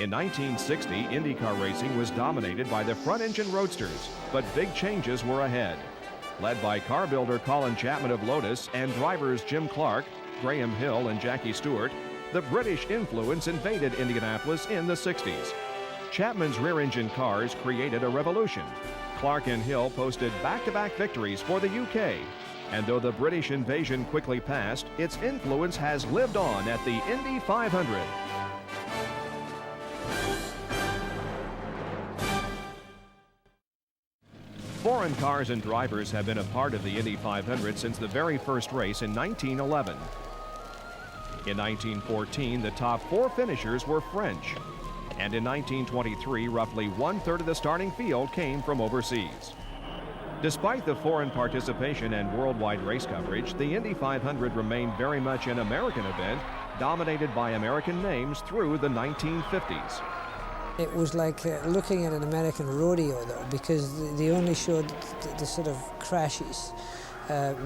In 1960, IndyCar racing was dominated by the front-engine roadsters, but big changes were ahead. Led by car builder Colin Chapman of Lotus and drivers Jim Clark, Graham Hill, and Jackie Stewart, the British influence invaded Indianapolis in the 60s. Chapman's rear-engine cars created a revolution. Clark and Hill posted back-to-back victories for the UK. And though the British invasion quickly passed, its influence has lived on at the Indy 500. Foreign cars and drivers have been a part of the Indy 500 since the very first race in 1911. In 1914, the top 4 finishers were French. And in 1923, roughly 1/3 of the starting field came from overseas. Despite the foreign participation and worldwide race coverage, the Indy 500 remained very much an American event, dominated by American names through the 1950s. It was like looking at an American rodeo, though, because they only showed the sort of crashes,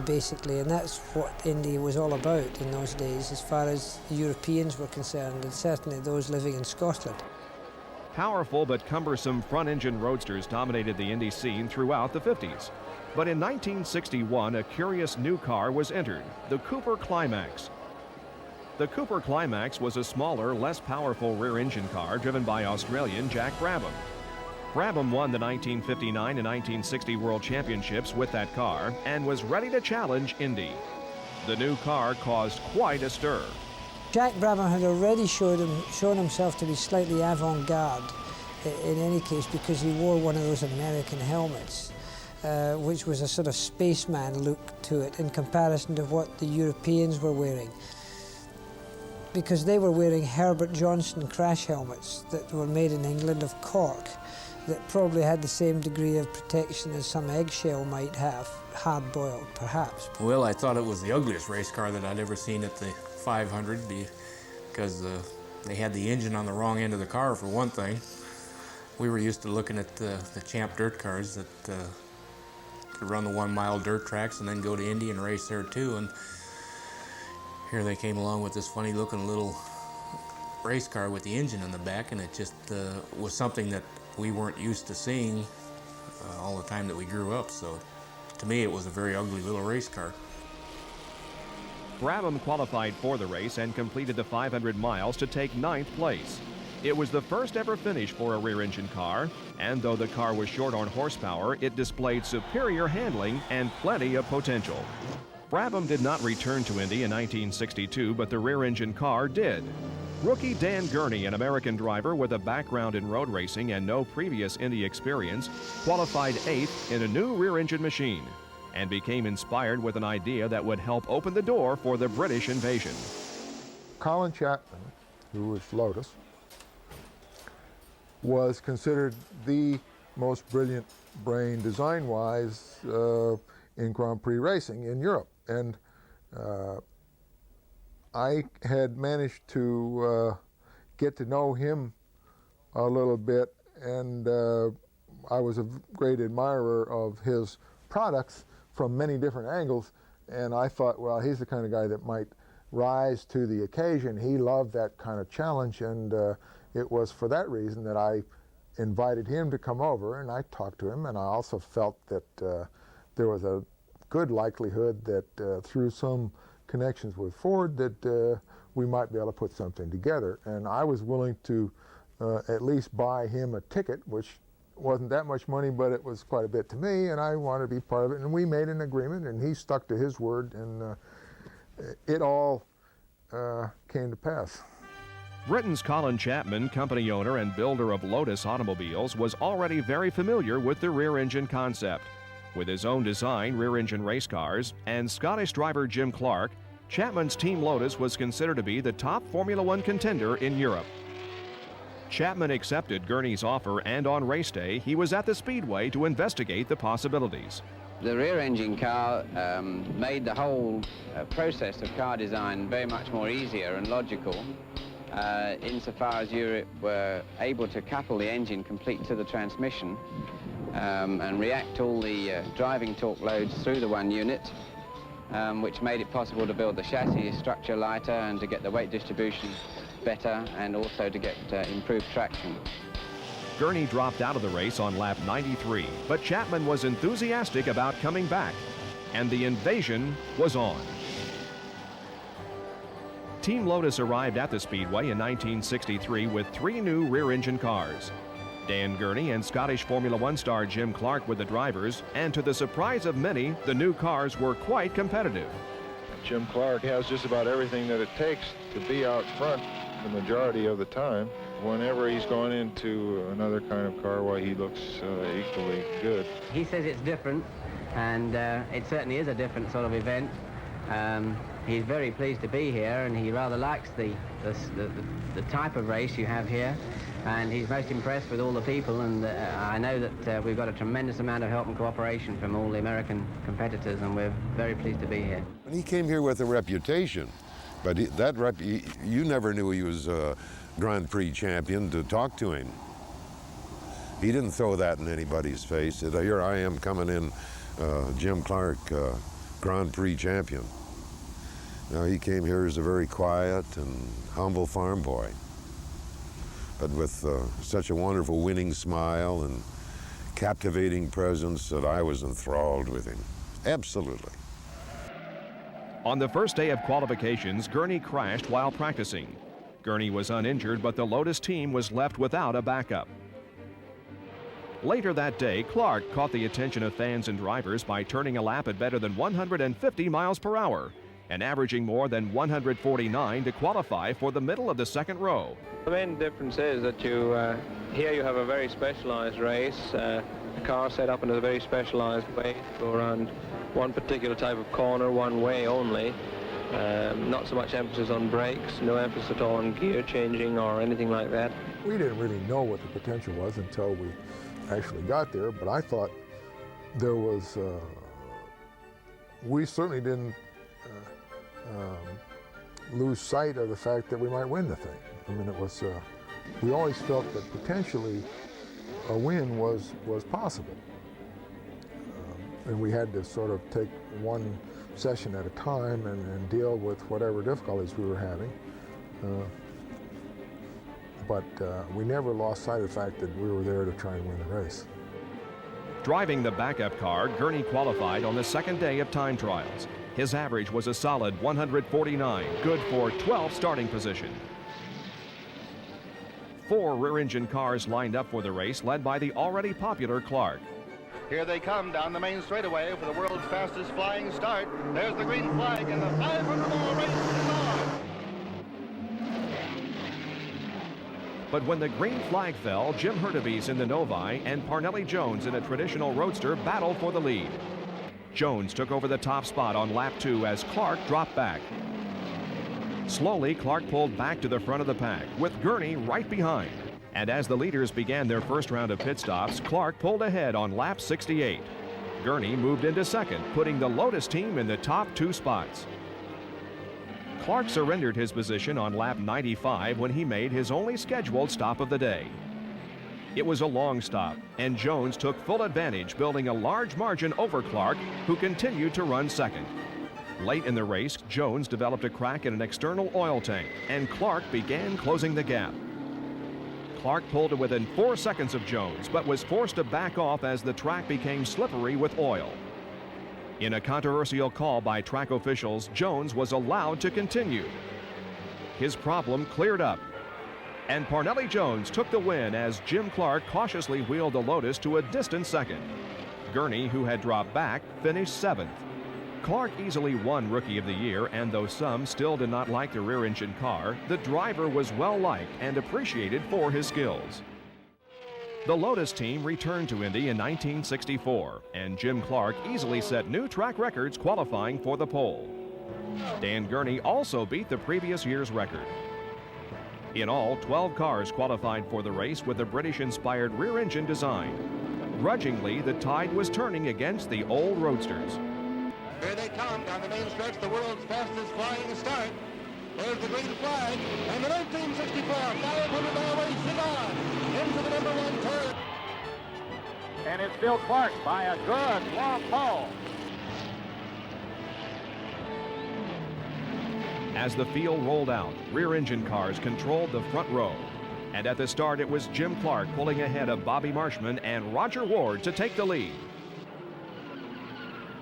basically, and that's what Indy was all about in those days, as far as Europeans were concerned, and certainly those living in Scotland. Powerful but cumbersome front-engine roadsters dominated the Indy scene throughout the 50s. But in 1961, a curious new car was entered, the Cooper Climax. The Cooper Climax was a smaller, less powerful rear-engine car driven by Australian Jack Brabham. Brabham won the 1959 and 1960 World Championships with that car and was ready to challenge Indy. The new car caused quite a stir. Jack Brabham had already shown himself to be slightly avant-garde in any case, because he wore one of those American helmets, which was a sort of spaceman look to it in comparison to what the Europeans were wearing. Because they were wearing Herbert Johnson crash helmets that were made in England of cork, that probably had the same degree of protection as some eggshell might have, hard-boiled perhaps. Well, I thought it was the ugliest race car that I'd ever seen at the 500 because they had the engine on the wrong end of the car, for one thing. We were used to looking at the Champ dirt cars that could run the 1-mile dirt tracks and then go to Indy and race there too. And here they came along with this funny looking little race car with the engine in the back, and it just was something that we weren't used to seeing all the time that we grew up. So to me, it was a very ugly little race car. Brabham qualified for the race and completed the 500 miles to take 9th place. It was the first ever finish for a rear-engine car, and though the car was short on horsepower, it displayed superior handling and plenty of potential. Brabham did not return to Indy in 1962, but the rear-engine car did. Rookie Dan Gurney, an American driver with a background in road racing and no previous Indy experience, qualified 8th in a new rear-engine machine and became inspired with an idea that would help open the door for the British invasion. Colin Chapman, who was Lotus, was considered the most brilliant brain design-wise in Grand Prix racing in Europe. And I had managed to get to know him a little bit, and I was a great admirer of his products from many different angles, and I thought, well, he's the kind of guy that might rise to the occasion. He loved that kind of challenge, and it was for that reason that I invited him to come over, and I talked to him, and I also felt that there was a good likelihood that through some connections with Ford that we might be able to put something together. And I was willing to at least buy him a ticket, which wasn't that much money, but it was quite a bit to me, and I wanted to be part of it. And we made an agreement, and he stuck to his word, and it all came to pass. Britain's Colin Chapman, company owner and builder of Lotus automobiles, was already very familiar with the rear-engine concept. With his own design rear-engine race cars and Scottish driver Jim Clark, Chapman's Team Lotus was considered to be the top Formula One contender in Europe. Chapman accepted Gurney's offer, and on race day, he was at the speedway to investigate the possibilities. The rear-engine car made the whole process of car design very much more easier and logical, insofar as you were able to couple the engine complete to the transmission and react all the driving torque loads through the one unit, which made it possible to build the chassis structure lighter and to get the weight distribution better and also to get improved traction. Gurney dropped out of the race on lap 93, but Chapman was enthusiastic about coming back, and the invasion was on. Team Lotus arrived at the Speedway in 1963 with 3 new rear-engine cars. Dan Gurney and Scottish Formula One star Jim Clark were the drivers, and to the surprise of many, the new cars were quite competitive. Jim Clark has just about everything that it takes to be out front the majority of the time. Whenever he's gone into another kind of car, why he looks equally good. He says it's different, and it certainly is a different sort of event. He's very pleased to be here, and he rather likes the type of race you have here, and he's most impressed with all the people, and I know that we've got a tremendous amount of help and cooperation from all the American competitors, and we're very pleased to be here. He came here with a reputation, but you never knew he was a Grand Prix champion to talk to him. He didn't throw that in anybody's face. He said, here I am coming in, Jim Clark, Grand Prix champion. Now, he came here as a very quiet and humble farm boy, but with such a wonderful winning smile and captivating presence that I was enthralled with him. Absolutely. On the first day of qualifications, Gurney crashed while practicing. Gurney was uninjured, but the Lotus team was left without a backup. Later that day, Clark caught the attention of fans and drivers by turning a lap at better than 150 miles per hour and averaging more than 149 to qualify for the middle of the second row. The main difference is that here you have a very specialized race, a car set up in a very specialized way to go around one particular type of corner, one way only. Not so much emphasis on brakes, no emphasis at all on gear changing or anything like that. We didn't really know what the potential was until we actually got there, but I thought there was, we certainly didn't lose sight of the fact that we might win the thing. I mean, it was, we always felt that potentially a win was possible. And we had to sort of take one session at a time and deal with whatever difficulties we were having. But we never lost sight of the fact that we were there to try and win the race. Driving the backup car, Gurney qualified on the second day of time trials. His average was a solid 149, good for 12th starting position. 4 rear-engine cars lined up for the race, led by the already popular Clark. Here they come down the main straightaway for the world's fastest flying start. There's the green flag and the 500-mile race is on. But when the green flag fell, Jim Hurtubise in the Novi and Parnelli Jones in a traditional roadster battled for the lead. Jones took over the top spot on lap 2 as Clark dropped back. Slowly, Clark pulled back to the front of the pack, with Gurney right behind. And as the leaders began their first round of pit stops, Clark pulled ahead on lap 68. Gurney moved into second, putting the Lotus team in the top 2 spots. Clark surrendered his position on lap 95 when he made his only scheduled stop of the day. It was a long stop, and Jones took full advantage, building a large margin over Clark, who continued to run second. Late in the race, Jones developed a crack in an external oil tank, and Clark began closing the gap. Clark pulled to within 4 seconds of Jones, but was forced to back off as the track became slippery with oil. In a controversial call by track officials, Jones was allowed to continue. His problem cleared up, and Parnelli Jones took the win as Jim Clark cautiously wheeled the Lotus to a distant second. Gurney, who had dropped back, finished 7th. Clark easily won Rookie of the Year, and though some still did not like the rear-engine car, the driver was well-liked and appreciated for his skills. The Lotus team returned to Indy in 1964, and Jim Clark easily set new track records qualifying for the pole. Dan Gurney also beat the previous year's record. In all, 12 cars qualified for the race with the British-inspired rear-engine design. Grudgingly, the tide was turning against the old roadsters. Here they come down the main stretch, the world's fastest flying start. There's the green flag, and the 1964 500-mile race is on into the number 1 turn. And it's Bill Clark by a good long pole. As the field rolled out, rear-engine cars controlled the front row. And at the start, it was Jim Clark pulling ahead of Bobby Marshman and Roger Ward to take the lead.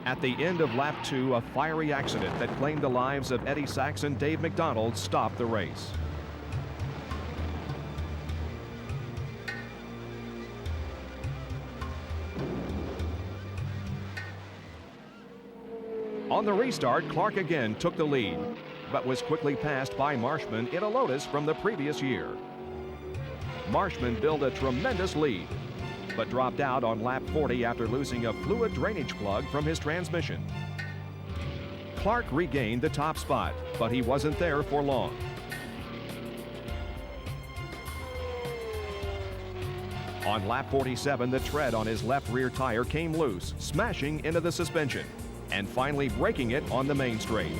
At the end of lap 2, a fiery accident that claimed the lives of Eddie Sachs and Dave McDonald stopped the race. On the restart, Clark again took the lead, but was quickly passed by Marshman in a Lotus from the previous year. Marshman built a tremendous lead, but dropped out on lap 40 after losing a fluid drainage plug from his transmission. Clark regained the top spot, but he wasn't there for long. On lap 47, the tread on his left rear tire came loose, smashing into the suspension, and finally breaking it on the main straight.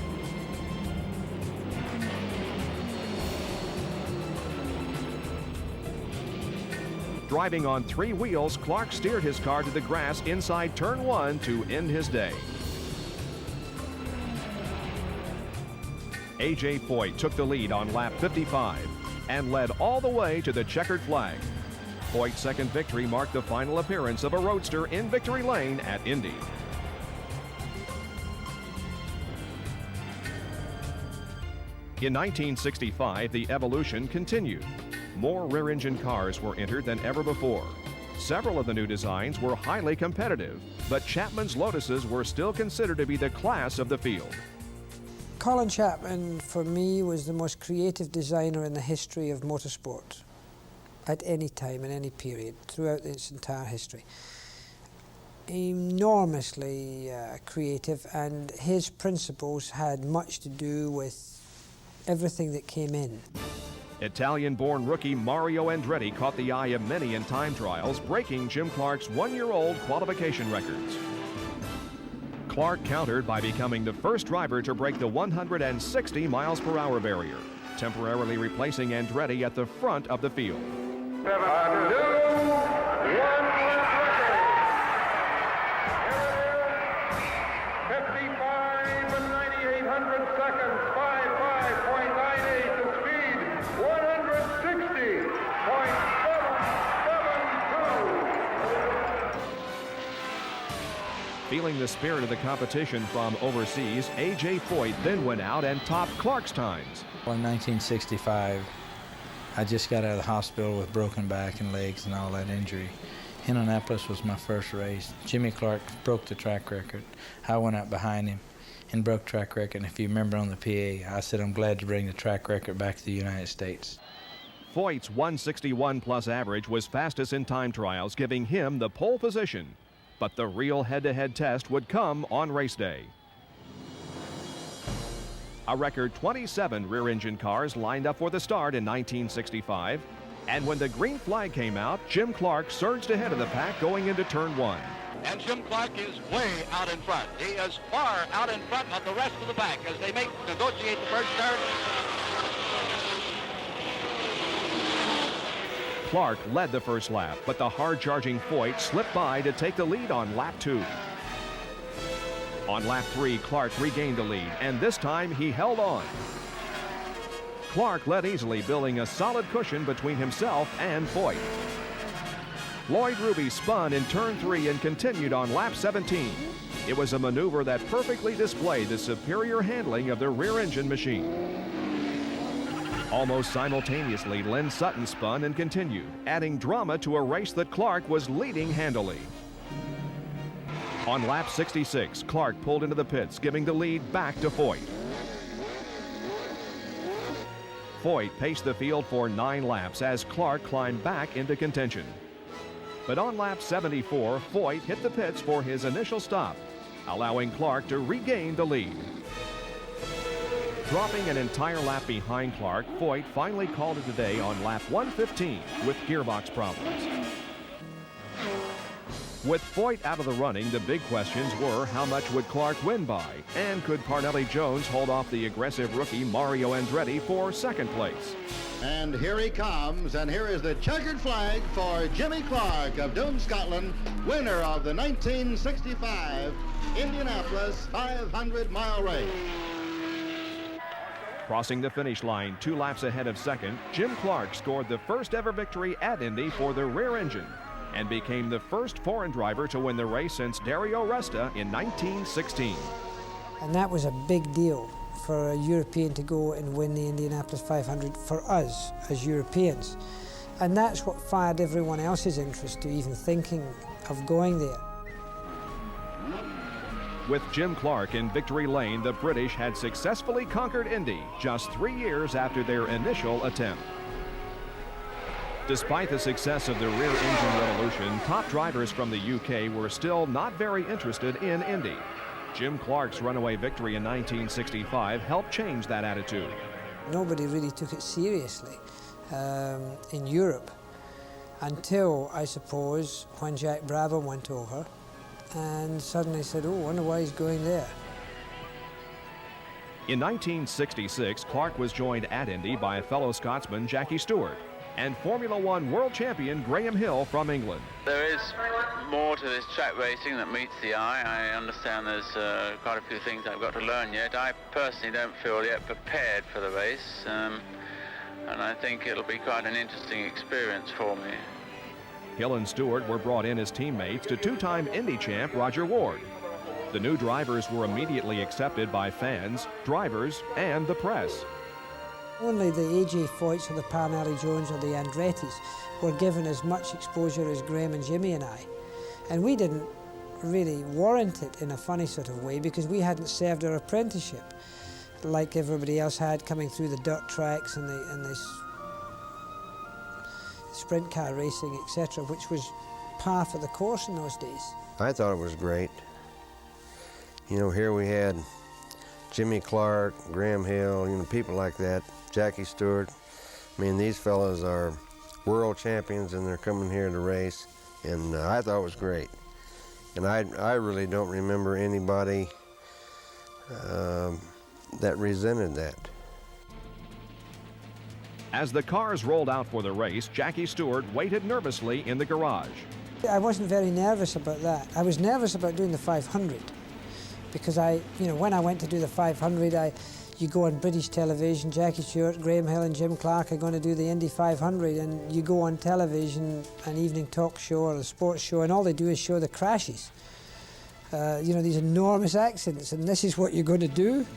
Driving on 3 wheels, Clark steered his car to the grass inside turn 1 to end his day. A.J. Foyt took the lead on lap 55 and led all the way to the checkered flag. Foyt's second victory marked the final appearance of a roadster in victory lane at Indy. In 1965, the evolution continued. More rear-engine cars were entered than ever before. Several of the new designs were highly competitive, but Chapman's Lotuses were still considered to be the class of the field. Colin Chapman, for me, was the most creative designer in the history of motorsport at any time, in any period, throughout its entire history. Enormously creative, and his principles had much to do with everything that came in. Italian-born rookie Mario Andretti caught the eye of many in time trials, breaking Jim Clark's one-year-old qualification records. Clark countered by becoming the first driver to break the 160 miles per hour barrier, temporarily replacing Andretti at the front of the field. 7, 2, 1. 55 and 9800 seconds, 55.98 to speed, 160.772. Feeling the spirit of the competition from overseas, A.J. Foyt then went out and topped Clark's times. In 1965, I just got out of the hospital with broken back and legs and all that injury. Indianapolis was my first race. Jimmy Clark broke the track record. I went out behind him and broke track record. And if you remember on the PA, I said, I'm glad to bring the track record back to the United States. Foyt's 161-plus average was fastest in time trials, giving him the pole position. But the real head-to-head test would come on race day. A record 27 rear-engine cars lined up for the start in 1965. And when the green flag came out, Jim Clark surged ahead of the pack going into turn 1. And Jim Clark is way out in front. He is far out in front of the rest of the pack as they negotiate the first start. Clark led the first lap, but the hard-charging Foyt slipped by to take the lead on lap 2. On lap 3, Clark regained the lead, and this time he held on. Clark led easily, building a solid cushion between himself and Foyt. Lloyd Ruby spun in turn 3 and continued on lap 17. It was a maneuver that perfectly displayed the superior handling of the rear-engine machine. Almost simultaneously, Lynn Sutton spun and continued, adding drama to a race that Clark was leading handily. On lap 66, Clark pulled into the pits, giving the lead back to Foyt. Foyt paced the field for 9 laps as Clark climbed back into contention. But on lap 74, Foyt hit the pits for his initial stop, allowing Clark to regain the lead. Dropping an entire lap behind Clark, Foyt finally called it a day on lap 115 with gearbox problems. With Foyt out of the running, the big questions were how much would Clark win by, and could Parnelli Jones hold off the aggressive rookie Mario Andretti for second place? And here he comes, and here is the checkered flag for Jimmy Clark of Doon, Scotland, winner of the 1965 Indianapolis 500-mile race. Crossing the finish line 2 laps ahead of second, Jim Clark scored the first ever victory at Indy for the rear engine and became the first foreign driver to win the race since Dario Resta in 1916. And that was a big deal for a European to go and win the Indianapolis 500 for us as Europeans. And that's what fired everyone else's interest to even thinking of going there. With Jim Clark in victory lane, the British had successfully conquered Indy just 3 years after their initial attempt. Despite the success of the rear engine revolution, top drivers from the UK were still not very interested in Indy. Jim Clark's runaway victory in 1965 helped change that attitude. Nobody really took it seriously in Europe until, I suppose, when Jack Brabham went over and suddenly said, oh, I wonder why he's going there. In 1966, Clark was joined at Indy by a fellow Scotsman, Jackie Stewart, and Formula One world champion Graham Hill from England. There is more to this track racing that meets the eye. I understand there's quite a few things I've got to learn yet. I personally don't feel yet prepared for the race, and I think it'll be quite an interesting experience for me. Hill and Stewart were brought in as teammates to 2-time Indy champ Roger Ward. The new drivers were immediately accepted by fans, drivers, and the press. Only the A.J. Foyts or the Parnelli Jones or the Andrettis were given as much exposure as Graham and Jimmy and I. And we didn't really warrant it in a funny sort of way because we hadn't served our apprenticeship like everybody else had, coming through the dirt tracks and the sprint car racing, etc., which was par for the course in those days. I thought it was great. You know, here we had Jimmy Clark, Graham Hill, you know, people like that, Jackie Stewart. I mean, these fellas are world champions and they're coming here to race, and I thought it was great. And I really don't remember anybody that resented that. As the cars rolled out for the race, Jackie Stewart waited nervously in the garage. I wasn't very nervous about that. I was nervous about doing the 500 because when I went to do the 500, you go on British television, Jackie Stewart, Graham Hill and Jim Clark are going to do the Indy 500, and you go on television, an evening talk show or a sports show, and all they do is show the crashes. These enormous accidents, and this is what you're going to do?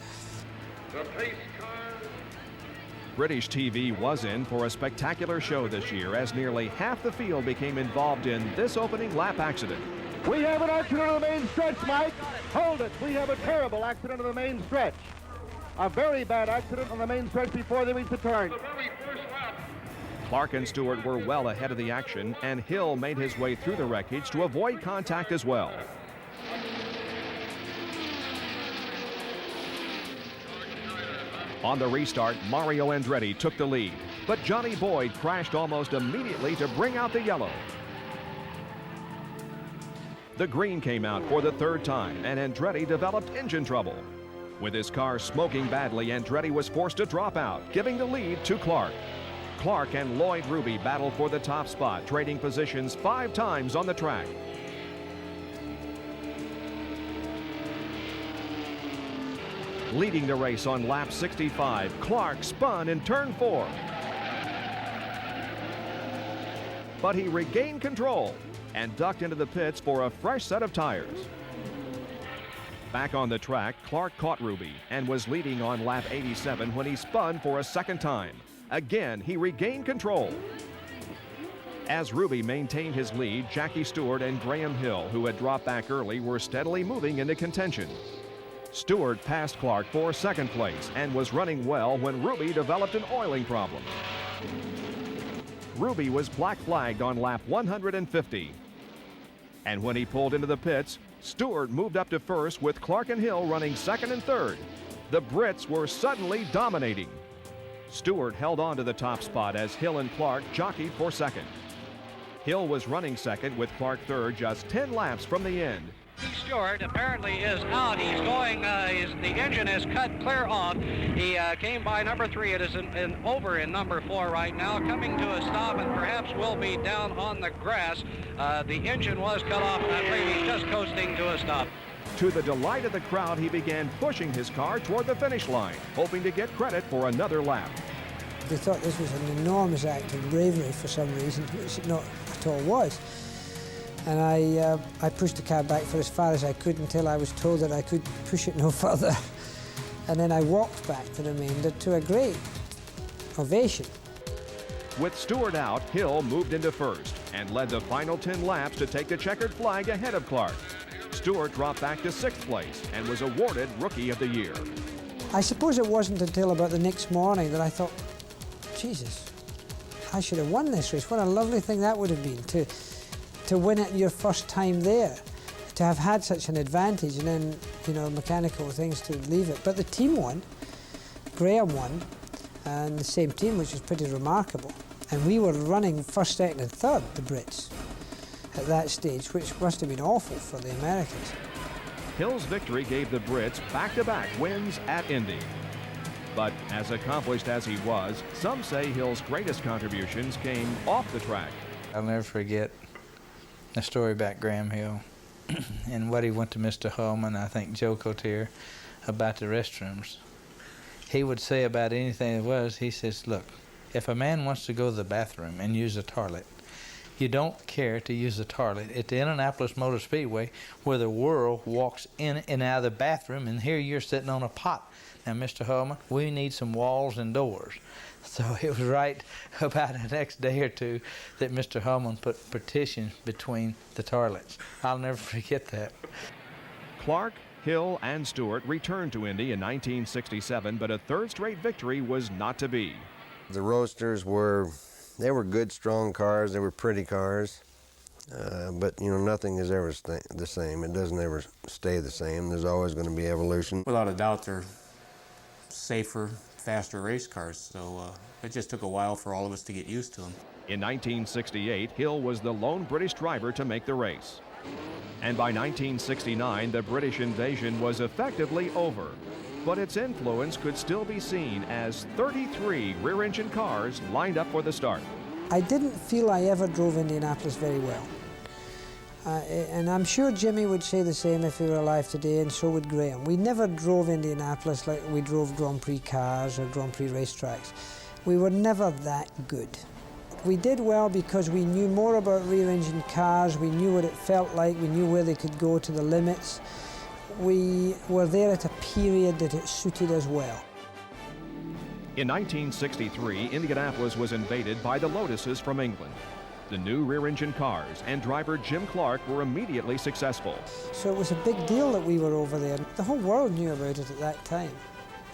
British TV was in for a spectacular show this year as nearly half the field became involved in this opening lap accident. We have an accident on the main stretch, Mike. Hold it. We have a terrible accident on the main stretch. A very bad accident on the main stretch before they reach the turn. Clark and Stewart were well ahead of the action, and Hill made his way through the wreckage to avoid contact as well. On the restart, Mario Andretti took the lead, but Johnny Boyd crashed almost immediately to bring out the yellow. The green came out for the third time, and Andretti developed engine trouble. With his car smoking badly, Andretti was forced to drop out, giving the lead to Clark. Clark and Lloyd Ruby battled for the top spot, trading positions 5 times on the track. Leading the race on lap 65, Clark spun in turn 4. But he regained control and ducked into the pits for a fresh set of tires. Back on the track, Clark caught Ruby and was leading on lap 87 when he spun for a second time. Again, he regained control. As Ruby maintained his lead, Jackie Stewart and Graham Hill, who had dropped back early, were steadily moving into contention. Stewart passed Clark for second place and was running well when Ruby developed an oiling problem. Ruby was black flagged on lap 150. And when he pulled into the pits, Stewart moved up to first with Clark and Hill running second and third. The Brits were suddenly dominating. Stewart held on to the top spot as Hill and Clark jockeyed for second. Hill was running second with Clark third, just 10 laps from the end. Stewart apparently is out. He's going, the engine is cut clear off. He came by number 3. It is over in number 4 right now, coming to a stop and perhaps will be down on the grass. The engine was cut off, and I believe he's just coasting to a stop. To the delight of the crowd, he began pushing his car toward the finish line, hoping to get credit for another lap. They thought this was an enormous act of bravery for some reason, which it not at all was. And I pushed the car back for as far as I could until I was told that I could push it no further. And then I walked back the remainder to a great ovation. With Stewart out, Hill moved into first and led the final 10 laps to take the checkered flag ahead of Clark. Stewart dropped back to 6th place and was awarded Rookie of the Year. I suppose it wasn't until about the next morning that I thought, Jesus, I should have won this race. What a lovely thing that would have been to win it your first time there, to have had such an advantage and then, you know, mechanical things to leave it. But the team won, Graham won, and the same team, which was pretty remarkable. And we were running first, second and third, the Brits, at that stage, which must have been awful for the Americans. Hill's victory gave the Brits back-to-back wins at Indy. But as accomplished as he was, some say Hill's greatest contributions came off the track. I'll never forget the story about Graham Hill and what he went to Mr. Hullman, I think Joe Cotier, about the restrooms. He would say about anything it was, he says, look, if a man wants to go to the bathroom and use a toilet, you don't care to use the toilet at the Indianapolis Motor Speedway where the world walks in and out of the bathroom, and here you're sitting on a pot. Now, Mr. Hullman, we need some walls and doors. So it was right about the next day or two that Mr. Hullman put partitions between the toilets. I'll never forget that. Clark, Hill, and Stewart returned to Indy in 1967, but a third straight victory was not to be. The Roadsters were good, strong cars. They were pretty cars. But, you know, nothing is ever the same. It doesn't ever stay the same. There's always going to be evolution. Without a doubt, they're safer, faster race cars, so it just took a while for all of us to get used to them. In 1968, Hill was the lone British driver to make the race. And by 1969, the British invasion was effectively over. But its influence could still be seen as 33 rear-engine cars lined up for the start. I didn't feel I ever drove Indianapolis very well. And I'm sure Jimmy would say the same if he were alive today, and so would Graham. We never drove Indianapolis like we drove Grand Prix cars or Grand Prix racetracks. We were never that good. We did well because we knew more about rear-engine cars, we knew what it felt like, we knew where they could go to the limits. We were there at a period that it suited us well. In 1963, Indianapolis was invaded by the Lotuses from England. The new rear-engine cars and driver Jim Clark were immediately successful. So it was a big deal that we were over there. The whole world knew about it at that time.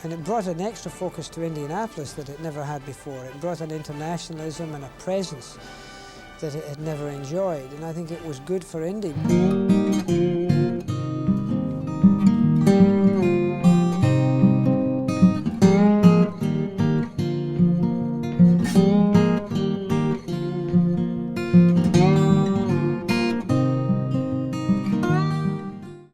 And it brought an extra focus to Indianapolis that it never had before. It brought an internationalism and a presence that it had never enjoyed. And I think it was good for Indy.